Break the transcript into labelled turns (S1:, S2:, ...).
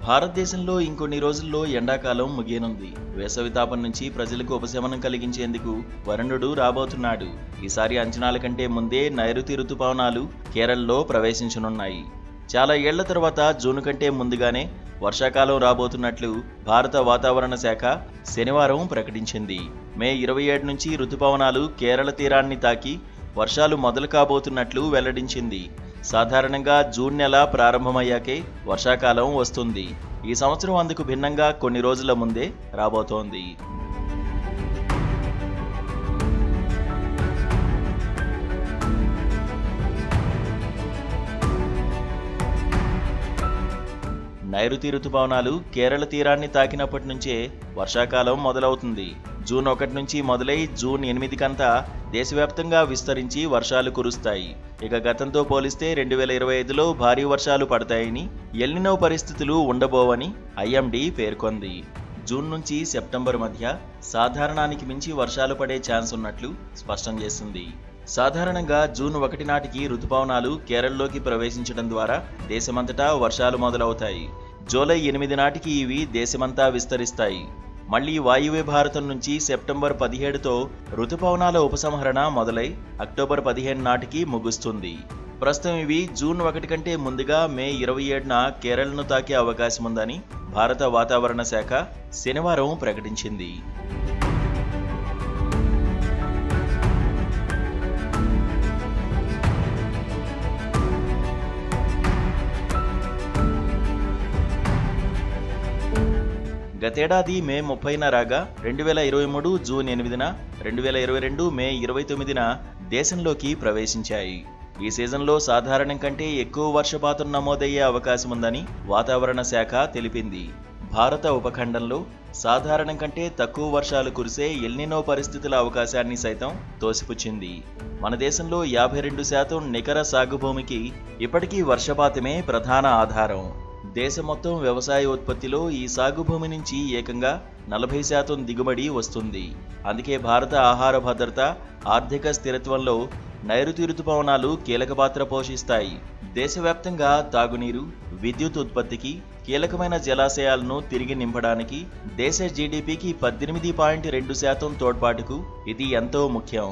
S1: భారతదేశంలో ఇంకొన్ని రోజుల్లో ఎండాకాలం ముగియనుంది. వేసవి తాపం నుంచి ప్రజలకు ఉపశమనం కలిగించేందుకు వరుణుడు రాబోతున్నాడు. ఈసారి అంచనాల కంటే ముందే నైరుతి రుతుపవనాలు కేరళలో ప్రవేశించనున్నాయి. చాలా ఏళ్ల తర్వాత జూన్ కంటే ముందుగానే వర్షాకాలం రాబోతున్నట్లు భారత వాతావరణ శాఖ శనివారం ప్రకటించింది. మే 27 నుంచి రుతుపవనాలు కేరళ తీరాన్ని తాకి వర్షాలు మొదలు కాబోతున్నట్లు వెల్లడించింది. సాధారణంగా జూన్ నెల ప్రారంభమయ్యాకే వర్షాకాలం వస్తుంది. ఈ సంవత్సరం అందుకు భిన్నంగా కొన్ని రోజుల ముందే రాబోతోంది. నైరుతి రుతుపవనాలు కేరళ తీరాన్ని తాకినప్పటి నుంచే వర్షాకాలం మొదలవుతుంది. జూన్ 1 నుంచి మొదలై జూన్ 8 కంతా దేశవ్యాప్తంగా విస్తరించి వర్షాలు కురుస్తాయి. ఇక గతంతో పోలిస్తే 2025లో భారీ వర్షాలు పడతాయని, ఎల్నినో పరిస్థితులు ఉండబోవని ఐఎండీ పేర్కొంది. జూన్ నుంచి సెప్టెంబర్ మధ్య సాధారణానికి మించి వర్షాలు పడే ఛాన్స్ ఉన్నట్లు స్పష్టం చేసింది. సాధారణంగా జూన్ 1 నాటికి రుతుపవనాలు కేరళలోకి ప్రవేశించడం ద్వారా దేశమంతటా వర్షాలు మొదలవుతాయి. జూలై 8 నాటికి ఇవి దేశమంతా విస్తరిస్తాయి. మళ్లీ వాయువ్య భారతం నుంచి సెప్టెంబర్ 17తో రుతుపవనాల ఉపసంహరణ మొదలై అక్టోబర్ 15 నాటికి ముగుస్తుంది. ప్రస్తుతం ఇవి జూన్ 1 కంటే ముందుగా మే 27న కేరళను తాకే అవకాశం ఉందని భారత వాతావరణ శాఖ శనివారం ప్రకటించింది. గతేడాది మే 30న రాగా 2023 జూన్ 8న, 2022 మే 29న దేశంలోకి ప్రవేశించాయి. ఈ సీజన్లో సాధారణం కంటే ఎక్కువ వర్షపాతం నమోదయ్యే అవకాశం ఉందని వాతావరణ శాఖ తెలిపింది. భారత ఉపఖండంలో సాధారణం కంటే తక్కువ వర్షాలు కురిసే ఎల్నినో పరిస్థితుల అవకాశాన్ని సైతం తోసిపుచ్చింది. మన దేశంలో 52% నికర సాగు భూమికి ఇప్పటికీ వర్షపాతమే ప్రధాన ఆధారం. దేశం మొత్తం వ్యవసాయ ఉత్పత్తిలో ఈ సాగు భూమి నుంచి ఏకంగా 40% దిగుబడి వస్తుంది. అందుకే భారత ఆహార భద్రత, ఆర్థిక స్థిరత్వంలో నైరుతి రుతుపవనాలు కీలక పాత్ర పోషిస్తాయి. దేశవ్యాప్తంగా తాగునీరు, విద్యుత్ ఉత్పత్తికి, కీలకమైన జలాశయాలను తిరిగి నింపడానికి, దేశ జీడీపీకి 18.2% తోడ్పాటుకు ఇది ఎంతో ముఖ్యం.